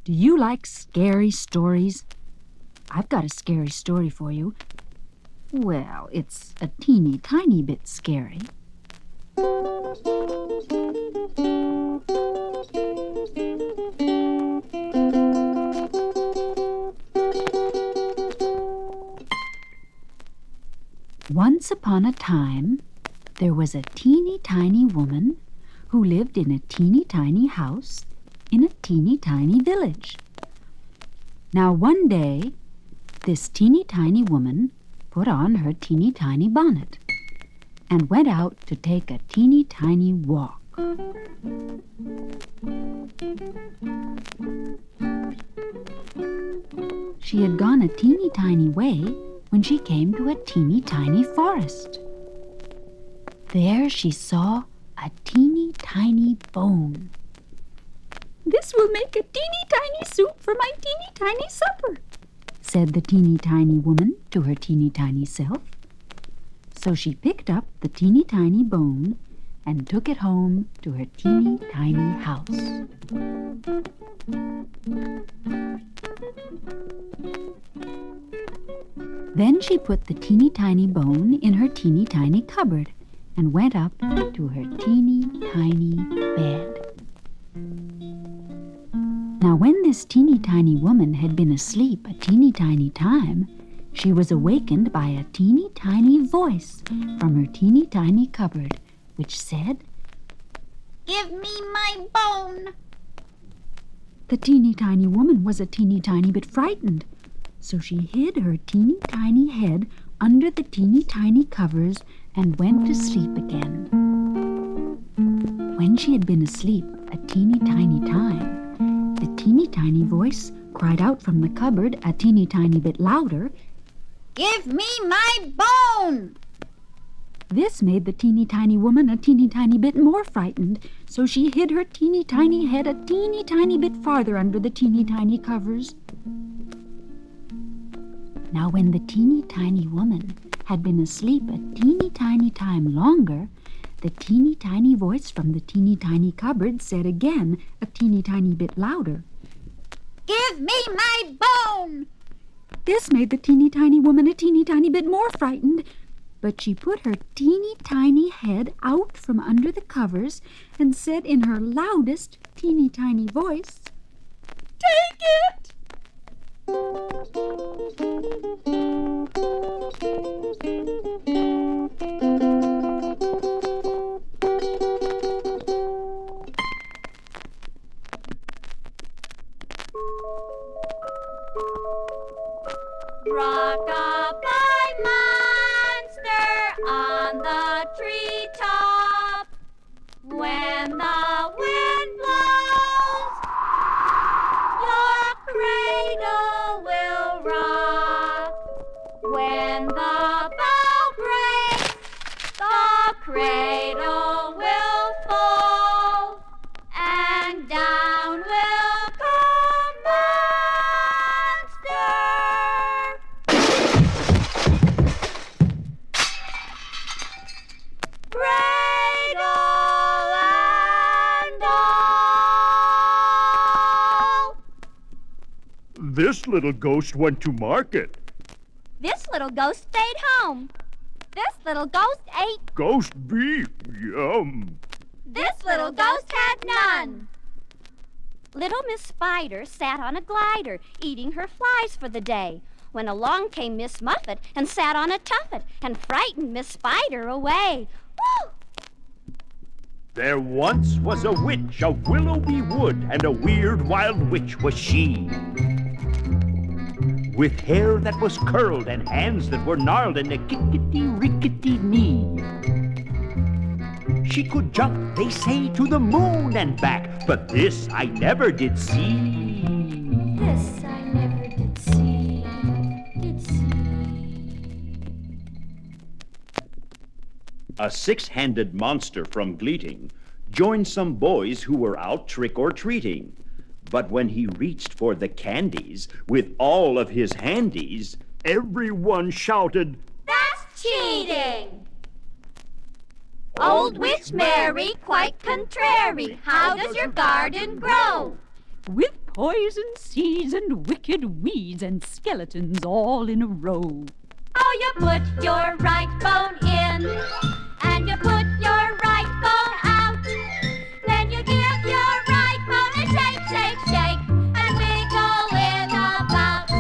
Do you like scary stories? I've got a scary story for you. Well, it's a teeny tiny bit scary. Once upon a time, there was a teeny tiny woman who lived in a teeny tiny house in a teeny tiny village. Now one day, this teeny tiny woman put on her teeny tiny bonnet and went out to take a teeny tiny walk. She had gone a teeny tiny way when she came to a teeny tiny forest. There she saw a teeny tiny bone. "This will make a teeny tiny soup for my teeny tiny supper," said the teeny tiny woman to her teeny tiny self. So she picked up the teeny tiny bone and took it home to her teeny tiny house. Then she put the teeny tiny bone in her teeny tiny cupboard and went up to her teeny tiny bed. Now when this teeny tiny woman had been asleep a teeny tiny time, she was awakened by a teeny tiny voice from her teeny tiny cupboard, which said, "Give me my bone." The teeny tiny woman was a teeny tiny bit frightened, so she hid her teeny tiny head under the teeny tiny covers and went to sleep again. When she had been asleep a teeny tiny time, the teeny tiny voice cried out from the cupboard a teeny tiny bit louder, "Give me my bone!" This made the teeny tiny woman a teeny tiny bit more frightened, so she hid her teeny tiny head a teeny tiny bit farther under the teeny tiny covers. Now when the teeny tiny woman had been asleep a teeny tiny time longer, the teeny tiny voice from the teeny tiny cupboard said again, a teeny tiny bit louder, "Give me my bone!" This made the teeny tiny woman a teeny tiny bit more frightened, but she put her teeny tiny head out from under the covers and said in her loudest teeny tiny voice, "Take it!" Rock-a-bye monster on the treetop. When the wind blows, your cradle will rock. When the bow breaks, the cradle will fall, and down will come monster. Cradle and all. This little ghost went to market. This little ghost stayed home. This little ghost ate. Ghost beef, yum. This little ghost had none. Little Miss Spider sat on a glider, eating her flies for the day, when along came Miss Muffet and sat on a tuffet and frightened Miss Spider away. Woo! There once was a witch of Willoughby Wood, and a weird wild witch was she. With hair that was curled and hands that were gnarled and a kickety-rickety knee. She could jump, they say, to the moon and back, but this I never did see. This I never did see, A six-handed monster from Gleating joined some boys who were out trick-or-treating. But when he reached for the candies with all of his handies, Everyone shouted, That's cheating! Old Witch Mary, quite contrary, how does your garden grow? With poison seeds and wicked weeds and skeletons all in a row. Oh, you put your right bone in, and you put your right bone out. Then you give your right bone a shake, shake, shake, and wiggle it about.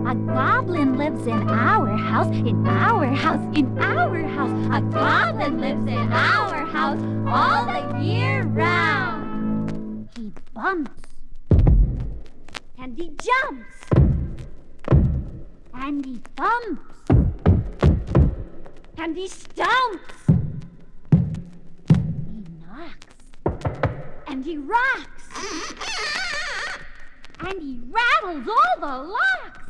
A goblin lives in our house, in our house, in our house. A goblin lives in our house all the year round. He bumps, and he jumps, and he thumps, and he stomps. He knocks, and he rocks, and he rattles all the locks.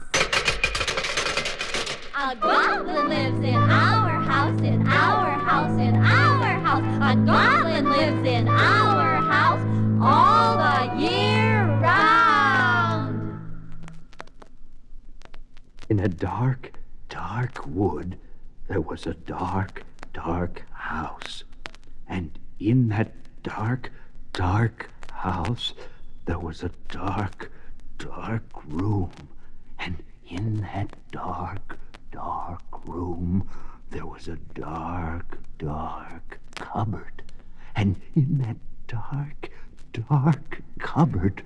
A goblin lives in our house, in our house, in our house. A goblin lives in our house all the year round. In a dark, dark wood, there was a dark, dark house. And in that dark, dark house, there was a dark, dark room. And in that dark, dark room, there was a dark, dark cupboard. And in that dark, dark cupboard,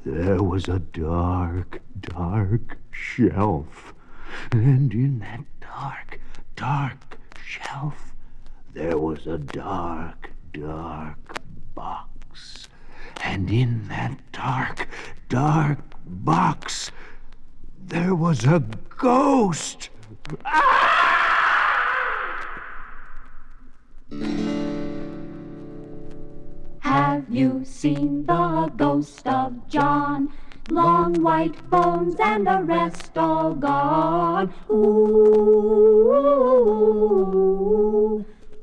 there was a dark, dark shelf. And in that dark, dark shelf, there was a dark, dark box. And in that dark, dark box, there was a ghost. Have you seen the ghost of John? Long white bones and the rest all gone. Ooh,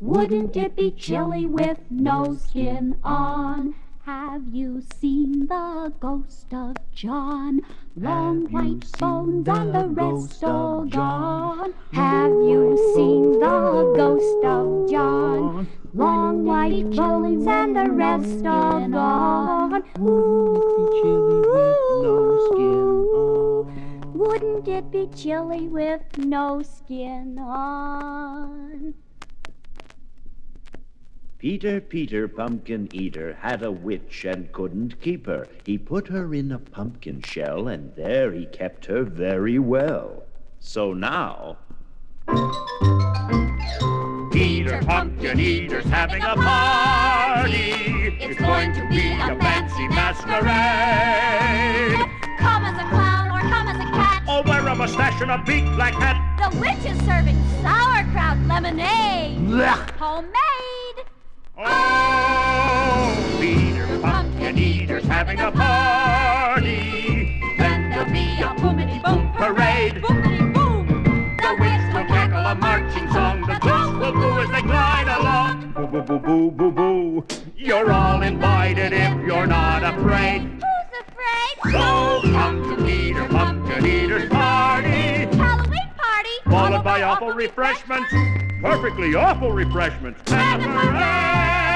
wouldn't it be chilly with no skin on? Have you seen the ghost of John? Long white bones and the rest all gone. Have you seen the ghost of John? Long white bones and the rest all gone. Wouldn't it be chilly with no skin on? Peter, Peter, pumpkin eater, had a witch and couldn't keep her. He put her in a pumpkin shell, and there he kept her very well. So now... Peter Pumpkin Eater's having a party. It's going to be a fancy masquerade. Come as a clown or come as a cat. Or wear a mustache and a big black hat. The witch is serving sauerkraut lemonade. Blech. Homemade. Oh, Peter Pumpkin Eater's having a party. Then there'll be a boomity-boom Parade. Boomity-boom. The witch will cackle a marching song. The ghosts will boo as they glide along. Boo, boo, boo, boo, boo, boo. You're all invited if you're not afraid. Who's afraid? So come to Peter Pumpkin Eater's party. Halloween party. Followed by awful refreshments. Perfectly awful refreshments. And a parade.